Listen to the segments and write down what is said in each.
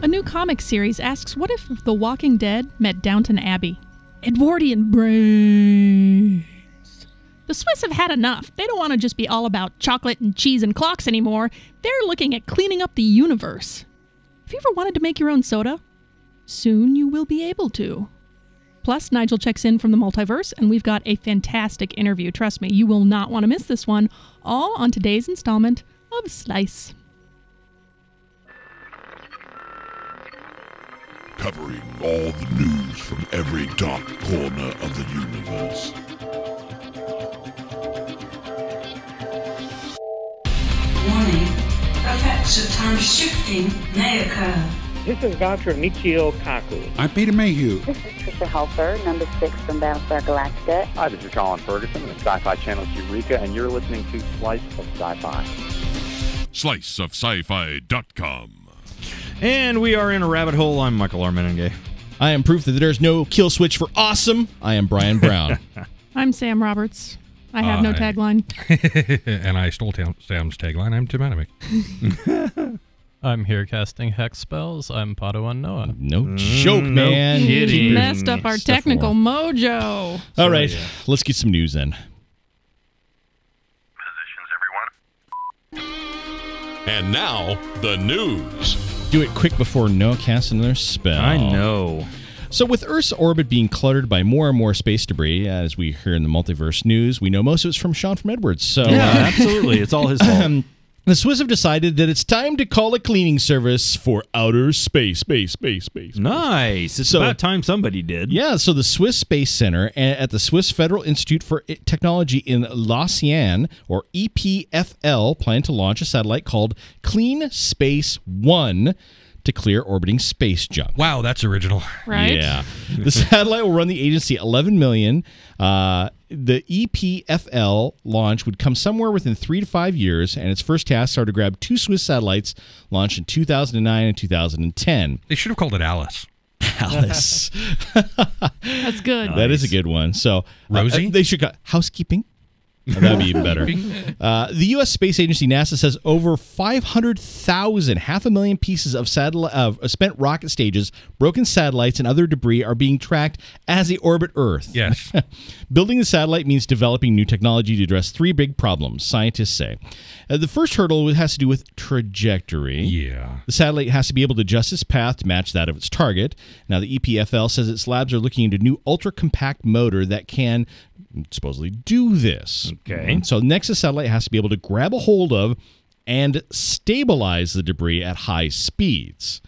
A new comic series asks, what if The Walking Dead met Downton Abbey? Edwardian brains. The Swiss have had enough. They don't want to just be all about chocolate and cheese and clocks anymore. They're looking at cleaning up the universe. Have you ever wanted to make your own soda? Soon you will be able to. Plus, Nigel checks in from the multiverse, and we've got a fantastic interview. Trust me, you will not want to miss this one. All on today's installment of Slice. Covering all the news from every dark corner of the universe. Warning, effects of time shifting may occur. This is Dr. Michio Kaku. I'm Peter Mayhew. This is Trisha Helfer, number 6 from Battlestar Galactica. Hi, this is Colin Ferguson with Sci-Fi Channel's Eureka, and you're listening to Slice of Sci-Fi. SliceofSciFi.com. And we are in a rabbit hole. I'm Michael R. Mennenga. I am proof that there's no kill switch for awesome. I am Brian Brown. I'm Sam Roberts. I have no tagline. And I stole Sam's tagline. I'm Tim Adamick. I'm here casting hex spells. I'm Padawan Noah. No joke, man. He messed up our technical mojo. All right, let's get some news then. Positions, everyone. And now, the news. Do it quick before Noah casts another spell. I know. So with Earth's orbit being cluttered by more and more space debris, as we hear in the multiverse news, we know most of it's from Sean from Edwards. So yeah, absolutely. It's all his fault. The Swiss have decided that it's time to call a cleaning service for outer space. Nice. It's about time somebody did. Yeah, so the Swiss Space Center at the Swiss Federal Institute for Technology in Lausanne, or EPFL, plan to launch a satellite called Clean Space 1 to clear orbiting space junk. Wow, that's original. Right? Yeah. The satellite will run the agency $11 million. The EPFL launch would come somewhere within 3 to 5 years, and its first tasks are to grab 2 Swiss satellites launched in 2009 and 2010. They should have called it Alice. Alice. That's good. That is a good one. So Rosie? They should call housekeeping. That would be even better. The U.S. Space Agency, NASA, says over 500,000, 500,000 pieces of spent rocket stages, broken satellites, and other debris are being tracked as they orbit Earth. Yes. Building the satellite means developing new technology to address 3 big problems, scientists say. The first hurdle has to do with trajectory. Yeah. The satellite has to be able to adjust its path to match that of its target. Now, the EPFL says its labs are looking into a new ultra-compact motor that can supposedly do this. Okay. So next, the satellite has to be able to grab a hold of and stabilize the debris at high speeds.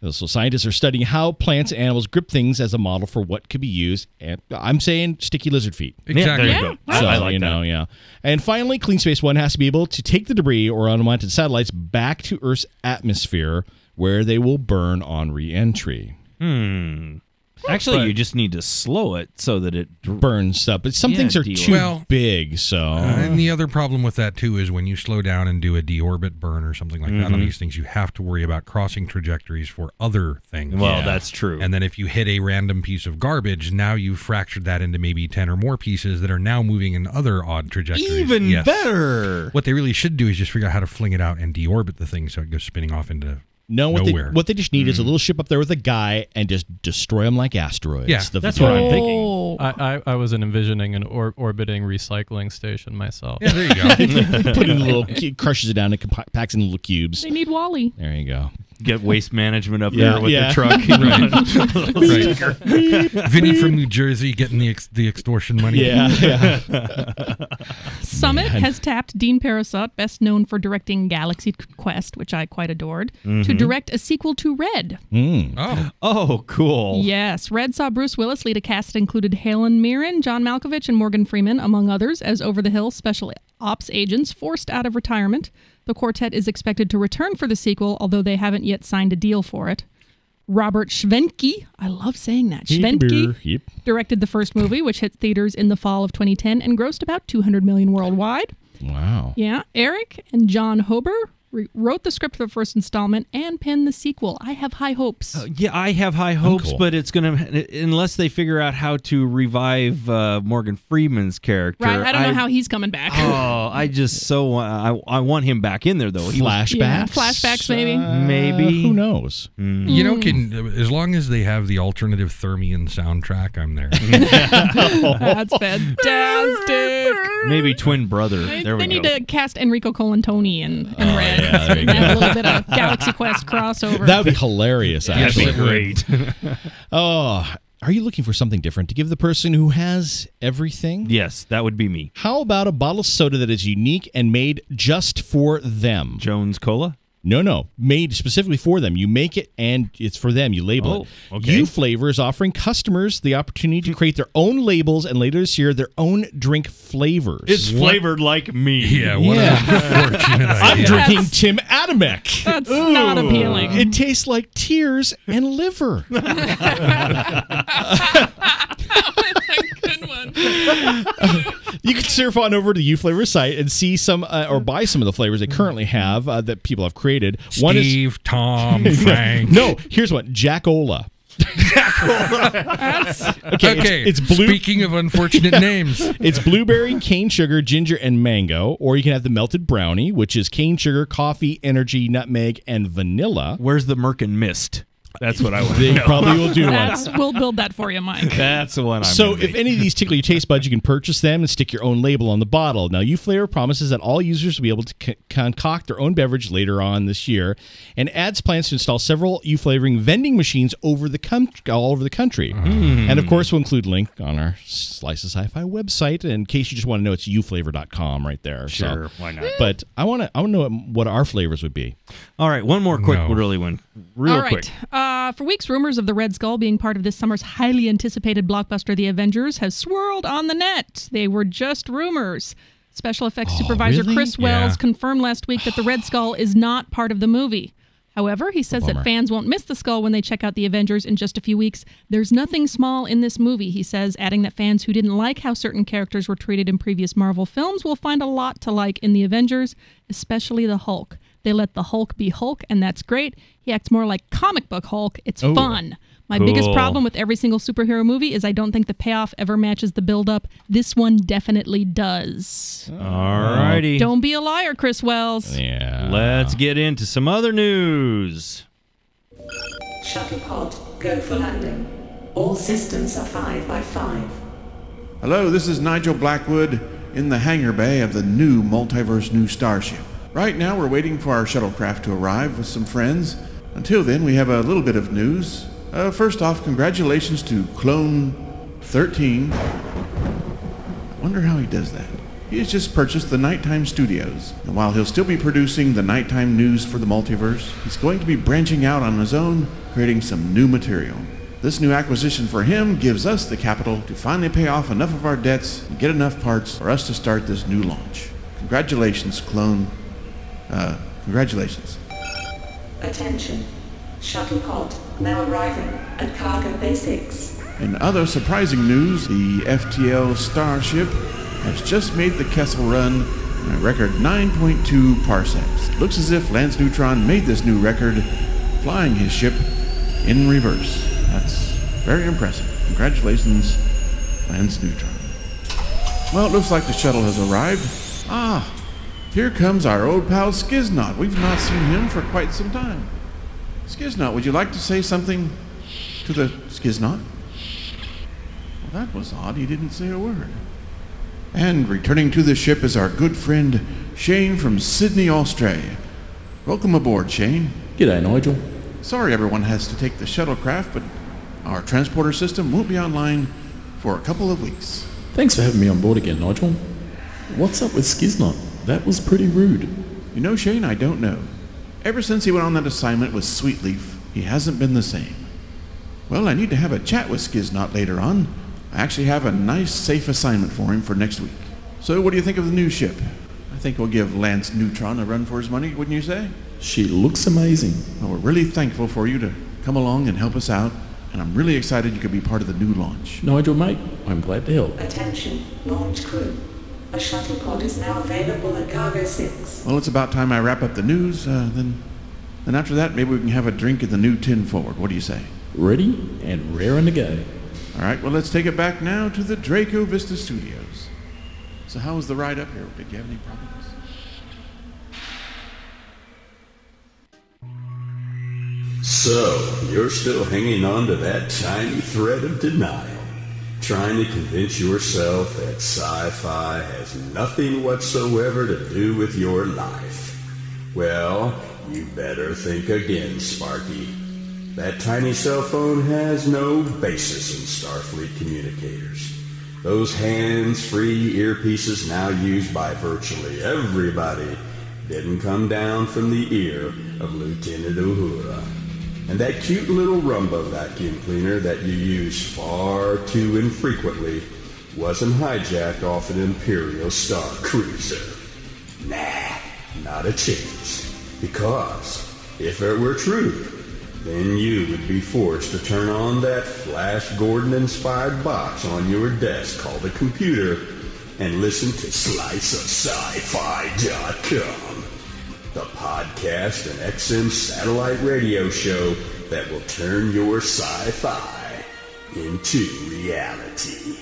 So scientists are studying how plants and animals grip things as a model for what could be used. And I'm saying sticky lizard feet. Exactly. Yeah, there you go. So, I like that. Yeah. And finally, Clean Space 1 has to be able to take the debris or unwanted satellites back to Earth's atmosphere, where they will burn on re-entry. Actually, you just need to slow it so that it burns up. But some things are too big, so... and the other problem with that, too, is when you slow down and do a deorbit burn or something like that on these things, you have to worry about crossing trajectories for other things. Well, that's true. And then if you hit a random piece of garbage, now you've fractured that into maybe 10 or more pieces that are now moving in other odd trajectories. Even better! What they really should do is just figure out how to fling it out and deorbit the thing so it goes spinning off into... No, what they just need is a little ship up there with a guy and just destroy them like asteroids. Yeah, that's what I'm thinking. I was envisioning an orbiting recycling station myself. Yeah, there you go. Put in a little, crushes it down and packs in little cubes. They need Wally. There you go. Get waste management up there with the truck. Right. Vinny from New Jersey getting the extortion money. Yeah. Summit has tapped Dean Parisot, best known for directing Galaxy Quest, which I quite adored, to direct a sequel to Red. Oh, cool. Yes. Red saw Bruce Willis lead a cast that included Helen Mirren, John Malkovich, and Morgan Freeman, among others, as over-the-hill special ops agents forced out of retirement. The quartet is expected to return for the sequel, although they haven't yet signed a deal for it. Robert Schwenke, I love saying that, Schwenke, directed the first movie, which hit theaters in the fall of 2010 and grossed about $200 million worldwide. Wow. Yeah. Eric and John Hober wrote the script for the first installment, and penned the sequel. I have high hopes. Yeah, I have high hopes, cool. but it's going to, unless they figure out how to revive Morgan Freeman's character. Right, I don't know how he's coming back. Oh, I just I want him back in there, though. Flashbacks? Yeah, flashbacks, maybe. Maybe. Who knows? You know, as long as they have the alternative Thermian soundtrack, I'm there. That's fantastic. Maybe twin brother. There we They go. need to cast Enrico Colantoni in Red. yeah, there you and have a little bit of Galaxy Quest crossover. That would be hilarious, actually. That'd be great. Oh, are you looking for something different to give the person who has everything? Yes, that would be me. How about a bottle of soda that is unique and made just for them? Jones Cola? No. Made specifically for them. You make it and it's for them. You label it. Okay. U Flavor is offering customers the opportunity to create their own labels and later this year their own drink flavors. It's flavored like me. Yeah, what an unfortunate I'm idea. drinking Tim Adamek. That's not appealing. It tastes like tears and liver. Good one. You can surf on over to the U-Flavor site and see some or buy some of the flavors they currently have that people have created. Steve, Tom, Frank. No, here's one. Jack-Ola. Okay, it's blue. Speaking of unfortunate names. It's blueberry, cane sugar, ginger, and mango. Or you can have the melted brownie, which is cane sugar, coffee, energy, nutmeg, and vanilla. Where's the Merkin Mist? That's what I want to They know. probably will do one. We'll build that for you, Mike. That's the one I'm So gonna if any of these tickle your taste buds, you can purchase them and stick your own label on the bottle. Now, U-Flavor promises that all users will be able to concoct their own beverage later on this year and adds plans to install several U-Flavoring vending machines all over the country. And, of course, we'll include a link on our Slice of Sci-Fi website. In case you just want to know, it's uflavor.com right there. Sure, why not? But I want to know what our flavors would be. All right, one more quick, really one. Real All right. quick. For weeks, rumors of the Red Skull being part of this summer's highly anticipated blockbuster, The Avengers, has swirled on the net. They were just rumors. Special effects supervisor really? Chris Wells Yeah. confirmed last week that the Red Skull is not part of the movie. However, he says that Bummer. fans won't miss the skull when they check out The Avengers in just a few weeks. There's nothing small in this movie, he says, adding that fans who didn't like how certain characters were treated in previous Marvel films will find a lot to like in The Avengers, especially the Hulk. They let the Hulk be Hulk, and that's great. He acts more like comic book Hulk. It's fun. My biggest Cool. problem with every single superhero movie is I don't think the payoff ever matches the build-up. This one definitely does. All righty. Don't be a liar, Chris Wells. Yeah. Let's get into some other news. Shuttle pod, go for landing. All systems are 5 by 5. Hello, this is Nigel Blackwood in the hangar bay of the new Multiverse New Starship. Right now we're waiting for our shuttlecraft to arrive with some friends. Until then, we have a little bit of news. First off, congratulations to Clone 13. I wonder how he does that. He has just purchased the Nighttime Studios, and while he'll still be producing the nighttime news for the multiverse, he's going to be branching out on his own, creating some new material. This new acquisition for him gives us the capital to finally pay off enough of our debts and get enough parts for us to start this new launch. Congratulations, Clone. Congratulations. Attention. Shuttle pod now arriving at cargo bay 6. In other surprising news, the FTL Starship has just made the Kessel run in a record 9.2 parsecs. Looks as if Lance Neutron made this new record, flying his ship in reverse. That's very impressive. Congratulations, Lance Neutron. Well, it looks like the shuttle has arrived. Here comes our old pal Skiznot. We've not seen him for quite some time. Skiznot, would you like to say something to the Skiznot? Well, that was odd. He didn't say a word. And returning to the ship is our good friend Shane from Sydney, Australia. Welcome aboard, Shane. G'day, Nigel. Sorry everyone has to take the shuttlecraft, but our transporter system won't be online for a couple of weeks. Thanks for having me on board again, Nigel. What's up with Skiznot? That was pretty rude. You know, Shane, I don't know. Ever since he went on that assignment with Sweetleaf, he hasn't been the same. Well, I need to have a chat with Skiznot later on. I actually have a nice, safe assignment for him for next week. So what do you think of the new ship? I think we'll give Lance Neutron a run for his money, wouldn't you say? She looks amazing. Well, we're really thankful for you to come along and help us out, and I'm really excited you could be part of the new launch. Nigel, mate, I'm glad to help. Attention, launch crew. A shuttle pod is now available at Cargo 6. Well, it's about time I wrap up the news. Then after that, maybe we can have a drink in the new tin forward. What do you say? Ready and raring to go. All right, well, let's take it back now to the Draco Vista Studios. So how was the ride up here? Did you have any problems? So, you're still hanging on to that tiny thread of denial, trying to convince yourself that sci-fi has nothing whatsoever to do with your life. Well, you better think again, Sparky. That tiny cell phone has no basis in Starfleet communicators. Those hands-free earpieces now used by virtually everybody didn't come down from the ear of Lieutenant Uhura. And that cute little Rumba vacuum cleaner that you use far too infrequently wasn't hijacked off an Imperial Star Cruiser. Nah, not a chance. Because if it were true, then you would be forced to turn on that Flash Gordon-inspired box on your desk called a computer and listen to SliceOfSciFi.com, the podcast and XM satellite radio show that will turn your sci-fi into reality.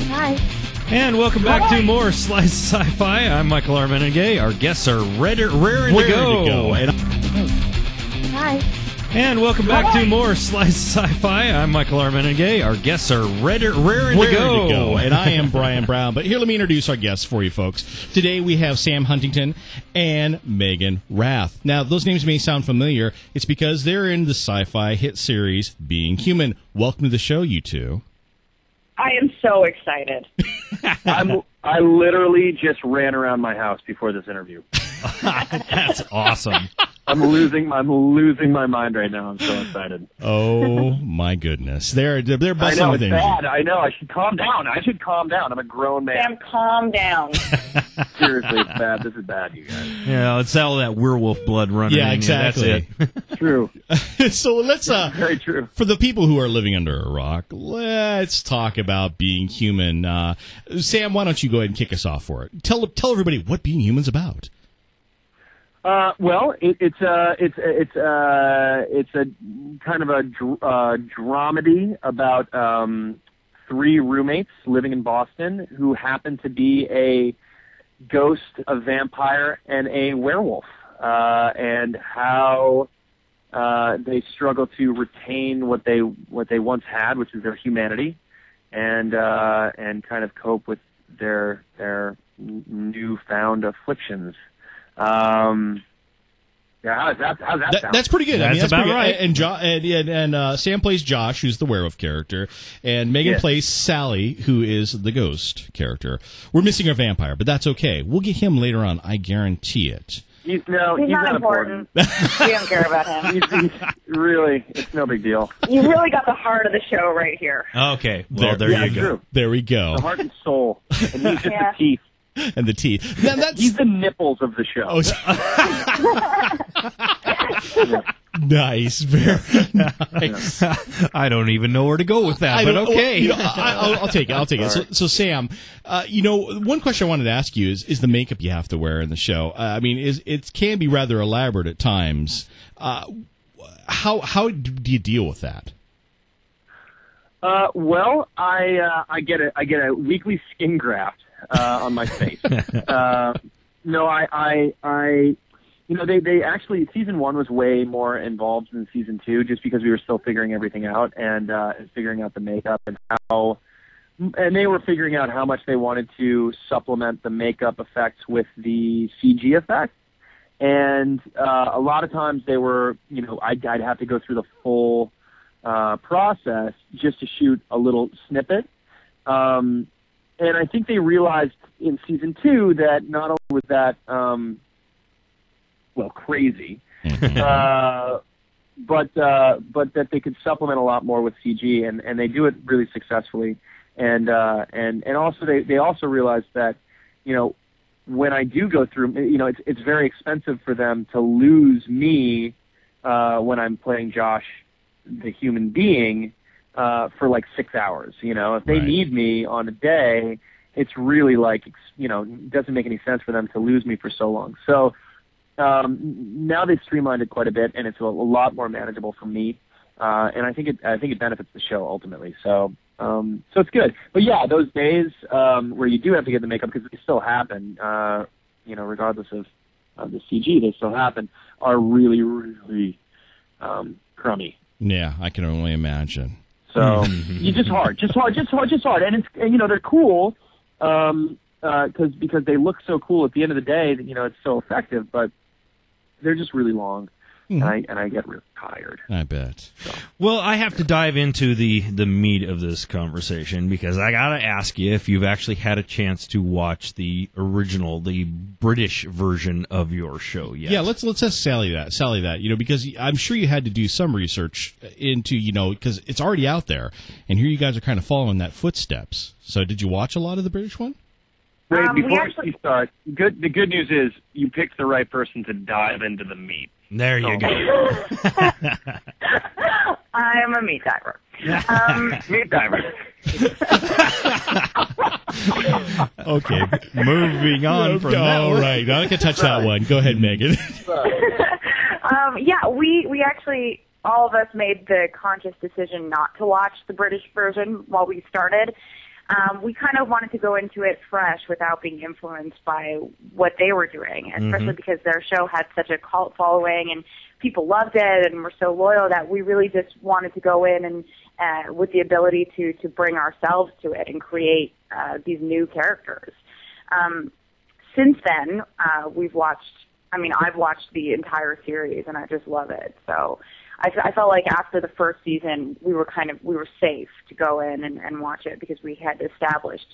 Hi. And welcome back to more Slice Sci-Fi. I'm Michael R. Mennenga. Our guests are raring to go. Hi. And welcome back to more Slice Sci-Fi. I'm Michael R. Mennenga. Our guests are raring to go. And I am Brian Brown. But here, let me introduce our guests for you folks. Today we have Sam Huntington and Meghan Rath. Now, those names may sound familiar. It's because they're in the sci-fi hit series Being Human. Welcome to the show, you two. I am so excited. I literally just ran around my house before this interview. That's awesome. I'm losing my mind right now. I'm so excited. Oh my goodness, they're busting I know with it's energy. bad. I know. I should calm down. I'm a grown man. Sam, calm down. Seriously, it's bad. This is bad, you guys. Yeah, it's all that werewolf blood running. Yeah, in you. exactly. That's it. It's true. So let's very true. For the people who are living under a rock, let's talk about Being Human. Sam, why don't you go ahead and kick us off for it? Tell everybody what Being Human's about. Well, it's a kind of a dramedy about three roommates living in Boston who happen to be a ghost, a vampire, and a werewolf, and how they struggle to retain what they once had, which is their humanity, and kind of cope with their newfound afflictions. Yeah, how's that sound? That's pretty good. That's about right. And Sam plays Josh, who's the werewolf character, and Meghan plays Sally, who is the ghost character. We're missing our vampire, but that's okay. We'll get him later on. I guarantee it. He's not important. We don't care about him. He's really, it's no big deal. You really got the heart of the show right here. Okay, well, there you go. True. There we go. The heart and soul. And he's just the teeth. And the teeth. Now, he's the nipples of the show. Nice, very nice. I don't even know where to go with that, but okay. I'll take it. So Sam, one question I wanted to ask you is the makeup you have to wear in the show. It can be rather elaborate at times. How do you deal with that? Well, I get a weekly skin graft on my face. They actually, season 1 was way more involved than season 2, just because we were still figuring everything out and figuring out the makeup and they were figuring out how much they wanted to supplement the makeup effects with the CG effects. And a lot of times they were, I'd have to go through the full process just to shoot a little snippet. And I think they realized in season 2 that not only was that, crazy, but that they could supplement a lot more with CG, and they do it really successfully. And also they also realized that, when I do go through, it's very expensive for them to lose me when I'm playing Josh the human being for like 6 hours. You know, if they Right. need me on a day, it's really like, you know, it doesn't make any sense for them to lose me for so long. So now they've streamlined it quite a bit, and it's a lot more manageable for me. And I think it benefits the show ultimately. So it's good. But yeah, those days where you do have to get the makeup, because they still happen, you know, regardless of the CG, they still happen, are really, really crummy. Yeah, I can only imagine. So you just hard, and you know, they're cool because they look so cool at the end of the day that, you know, it's so effective, but they're just really long. And I get really tired. I bet. Well, I have to dive into the meat of this conversation, because I got to ask you if you've actually had a chance to watch the original, the British version of your show yet. Yeah, let's ask Sally that, you know, because I'm sure you had to do some research into, you know, because it's already out there, and here you guys are kind of following that footsteps. So did you watch a lot of the British one? Wait, before you start, the good news is you picked the right person to dive into the meat. There you go. I'm a meat diver. Meat diver. Okay, moving on from that. All right, I can touch that one. Go ahead, Megan. Yeah, we actually, all of us made the conscious decision not to watch the British version while we started. We kind of wanted to go into it fresh without being influenced by what they were doing, especially because their show had such a cult following and people loved it and were so loyal that we really just wanted to go in and with the ability to bring ourselves to it and create these new characters. Since then, I've watched the entire series and I just love it. So I felt like after the first season, we were safe to go in and watch it because we had established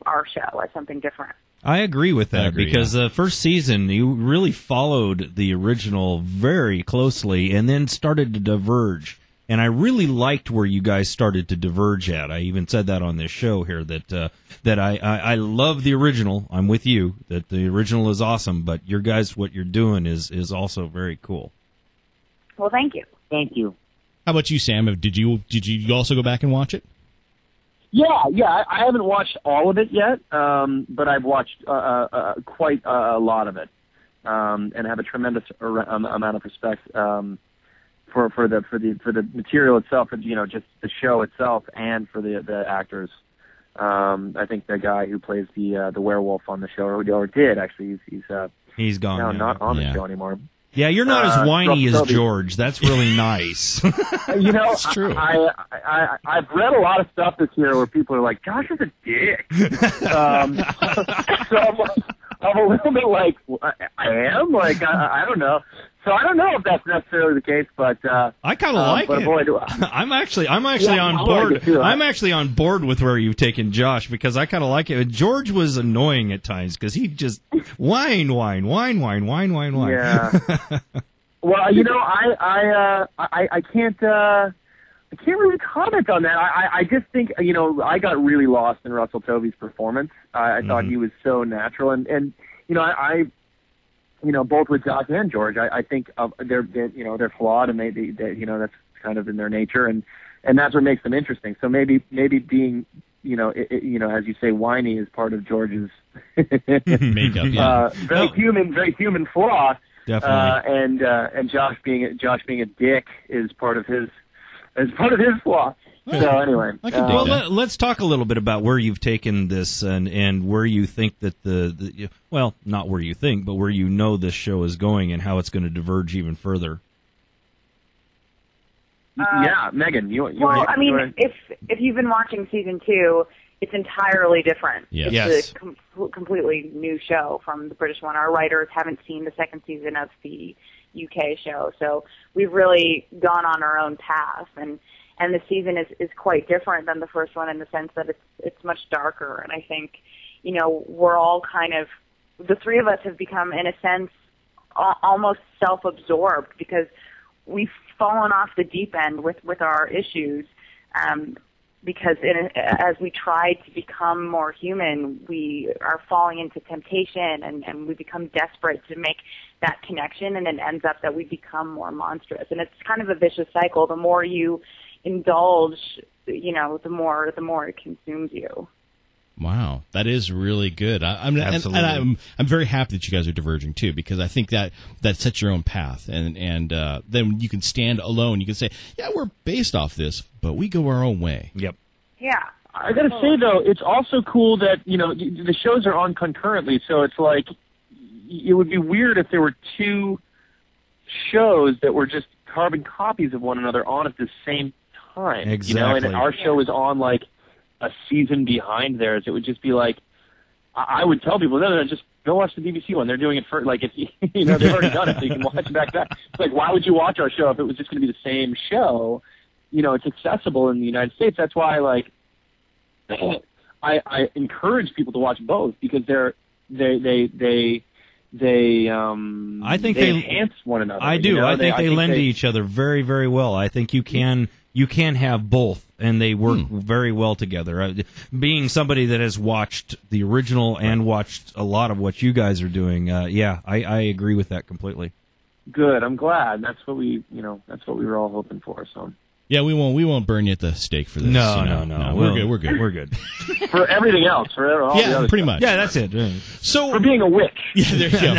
our show as something different. I agree with that, because yeah. the first season, you really followed the original very closely and then started to diverge. And I really liked where you guys started to diverge at. I even said that on this show here, that I love the original. I'm with you, that the original is awesome, but your guys, what you're doing is also very cool. Well, thank you. Thank you. How about you, Sam? Did you also go back and watch it? Yeah. I haven't watched all of it yet, but I've watched quite a lot of it, and have a tremendous amount of respect for the material itself, and, you know, just the show itself, and for the actors. I think the guy who plays the werewolf on the show, or did actually, he's gone now. Not on the show anymore. Yeah, you're not as whiny as George. That's really nice. You know, it's true. I've read a lot of stuff this year where people are like, "Josh is a dick." So I'm a little bit like, I am? Like, I don't know. So I don't know if that's necessarily the case, but I kind of like it. Boy, I'm actually on board. Like it too. I'm actually on board with where you've taken Josh, because I kind of like it. George was annoying at times because he just whine. Yeah. Well, you know, I can't really comment on that. I just think, you know, I got really lost in Russell Tovey's performance. I thought he was so natural, and you know, I you know, both with Josh and George, I think they're flawed, and they you know, that's kind of in their nature, and that's what makes them interesting. So maybe being, you know, as you say, whiny is part of George's makeup. Yeah. Very human flaw. Definitely. And Josh being a dick is part of his flaw. So anyway, well, let's talk a little bit about where you've taken this, and where you think that well, not where you think, but where you know this show is going, and how it's going to diverge even further. Yeah, Megan, well, I mean, if you've been watching season 2, it's entirely different. Yes. It's a completely new show from the British one. Our writers haven't seen the second season of the UK show, so we've really gone on our own path, and the season is quite different than the first one in the sense that it's much darker, and I think, you know, we're all kind of, the three of us have become, in a sense, almost self-absorbed, because we've fallen off the deep end with our issues, because as we try to become more human, we are falling into temptation and we become desperate to make that connection, and it ends up that we become more monstrous. And it's kind of a vicious cycle. The more you indulge, the more it consumes you. Wow, that is really good. I'm very happy that you guys are diverging too, because I think that sets your own path, and then you can stand alone. You can say, yeah, we're based off this, but we go our own way. Yep. Yeah. I gotta say though, it's also cool that the shows are on concurrently, so it's like it would be weird if there were two shows that were just carbon copies of one another on at the same time. Exactly. And our show is on like a season behind theirs. It would just be like, I would tell people, no, just go watch the BBC one. They're doing it for, like, if they've already done it, so you can watch it back to back. It's like, why would you watch our show if it was just going to be the same show? It's accessible in the United States. That's why, like, I encourage people to watch both, because they enhance one another. I do. I think they lend to each other very, very well. I think you can have both, and they work very well together. Being somebody that has watched the original and watched a lot of what you guys are doing, I agree with that completely. Good. I'm glad. That's what we were all hoping for. So. Yeah, we won't burn you at the stake for this. No. We're good. For everything else, for all the other pretty stuff. much. Yeah, that's it. So for being a witch. Yeah, there you go.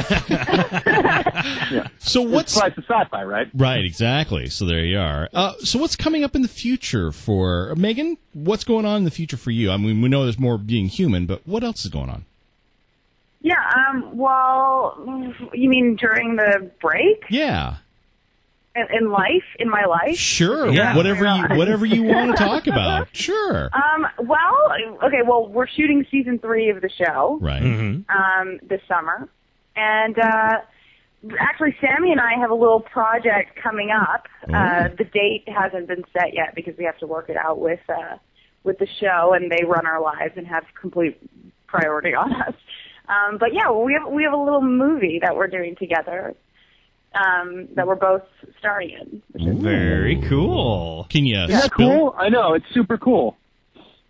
Yeah. So what's Slice of Sci-Fi, right? Right, exactly. So there you are. So what's coming up in the future for Meghan? What's going on in the future for you? I mean, we know there's more Being Human, but what else is going on? Yeah. Well, you mean during the break? Yeah. In my life? Sure. Yeah. Whatever you want to talk about. Sure. Well, we're shooting season 3 of the show. Right. This summer. And actually, Sammy and I have a little project coming up. The date hasn't been set yet because we have to work it out with the show, and they run our lives and have complete priority on us. But yeah, we have a little movie that we're doing together. That we're both starring in. Very cool. Can you? Isn't that cool? I know, it's super cool.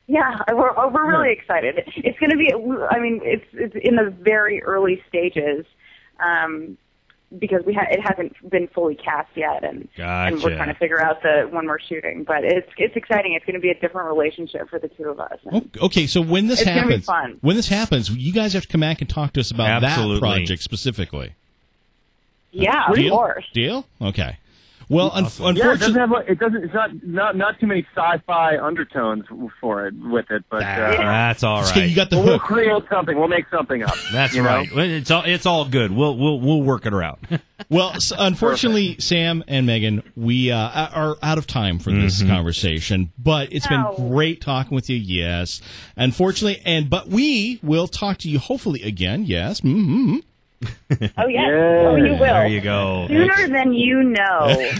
Yeah, we're really excited. It's going to be. I mean, it's in the very early stages, because it hasn't been fully cast yet, and we're trying to figure out when we're shooting. But it's exciting. It's going to be a different relationship for the two of us. Okay, so when this happens, fun. you guys have to come back and talk to us about that project specifically. Yeah, of course. Deal? Okay. Well, unfortunately, it's not too many sci-fi undertones for it with it, but that's all right. So you got the hook. We'll create something. We'll make something up. That's right. It's all good. We'll work it out. Well, unfortunately, Sam and Meghan, we are out of time for this conversation, but it's been great talking with you. Yes, unfortunately, but we will talk to you hopefully again. Yes. Oh, yes. Oh, you will. There you go. Sooner than you know.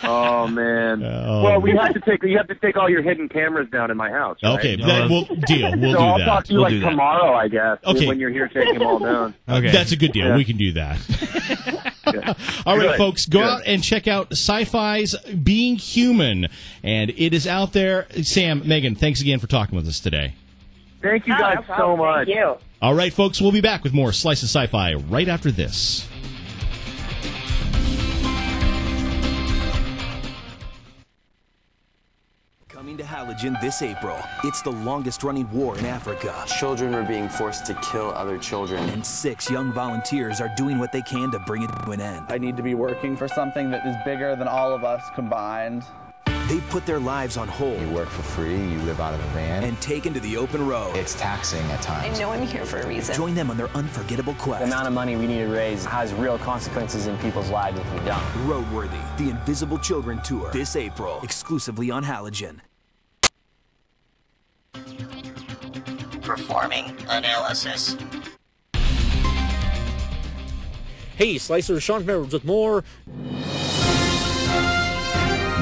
Oh, man. Well, you have to take all your hidden cameras down in my house. Right? Okay, we'll deal. We'll do I'll that. talk to you tomorrow, I guess. Okay. When you're here taking them all down. Okay. That's a good deal. Yeah. We can do that. All right, folks, go out and check out SyFy's Being Human. And it is out there. Sam, Meghan, thanks again for talking with us today. Thank you guys so much. Thank you. All right, folks, we'll be back with more Slice of Sci-Fi right after this. Coming to Halogen this April. It's the longest-running war in Africa. Children are being forced to kill other children. And 6 young volunteers are doing what they can to bring it to an end. I need to be working for something that is bigger than all of us combined. They've put their lives on hold. You work for free, you live out of a van. And taken to the open road. It's taxing at times. I know I'm here for a reason. Join them on their unforgettable quest. The amount of money we need to raise has real consequences in people's lives if we don't. Roadworthy, the Invisible Children Tour. This April, exclusively on Halogen. Performing analysis. Hey, Slicer, Sean Merrill with more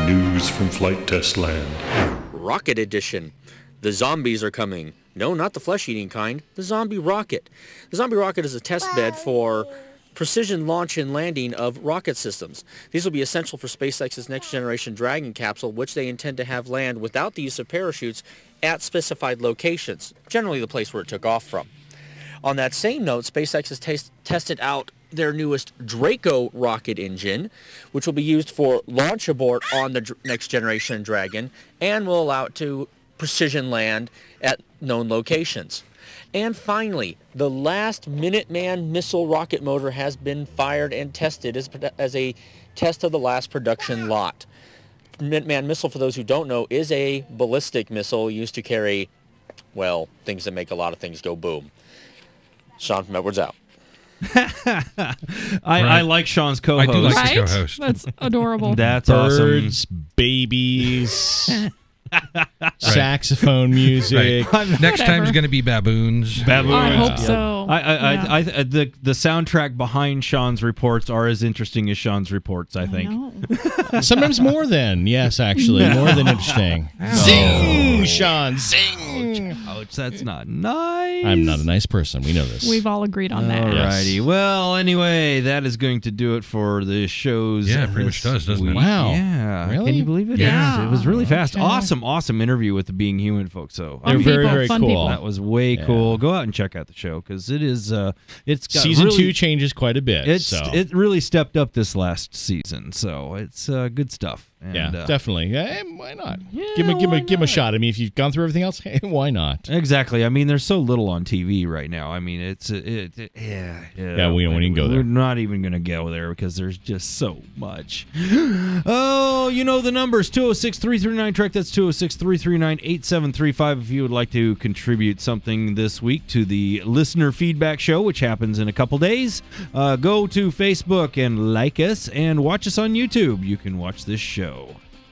news from Flight Test Land. Rocket Edition. The zombies are coming. No, not the flesh-eating kind. The zombie rocket. The zombie rocket is a test bed for precision launch and landing of rocket systems. These will be essential for SpaceX's next-generation Dragon capsule, which they intend to have land without the use of parachutes at specified locations, generally the place where it took off from. On that same note, SpaceX has tested out their newest Draco rocket engine, which will be used for launch abort on the next-generation Dragon and will allow it to precision land at known locations. And finally, the last Minuteman missile rocket motor has been fired and tested as a test of the last production lot. Minuteman missile, for those who don't know, is a ballistic missile used to carry, well, things that make a lot of things go boom. Sean from Edwards out. I like Sean's co-host. I do like Right? the co-host. That's adorable. That's Birds, awesome. babies, saxophone music. Next time's going to be baboons. I hope so. The soundtrack behind Sean's reports are as interesting as Sean's reports, I think. Sometimes more than, yes, actually. More than interesting. Zing, Sean, zing. Ouch, that's not nice. I'm not a nice person. We know this. We've all agreed on that. Alrighty. Yes. Well, anyway, that is going to do it for the shows. Yeah, it pretty much does, doesn't it? Wow. Yeah. Really? Can you believe it? Yeah. It was really fast. Okay. Awesome interview with the Being Human folks. So They're very, very fun cool. people. that was way cool. Go out and check out the show because it is. It's got Season really, 2 changes quite a bit. It really stepped up this last season, so it's good stuff. And, Yeah, definitely. Yeah, why not? Yeah, give him why a shot. I mean, if you've gone through everything else, hey, why not? Exactly. I mean, there's so little on TV right now. I mean, we can go there. We're not even going to go there because there's just so much. Oh, you know the numbers, 206-339-TREK. That's 206-339-8735 if you would like to contribute something this week to the listener feedback show, which happens in a couple days. Go to Facebook and like us and watch us on YouTube. You can watch this show.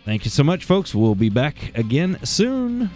Thank you so much, folks. We'll be back again soon.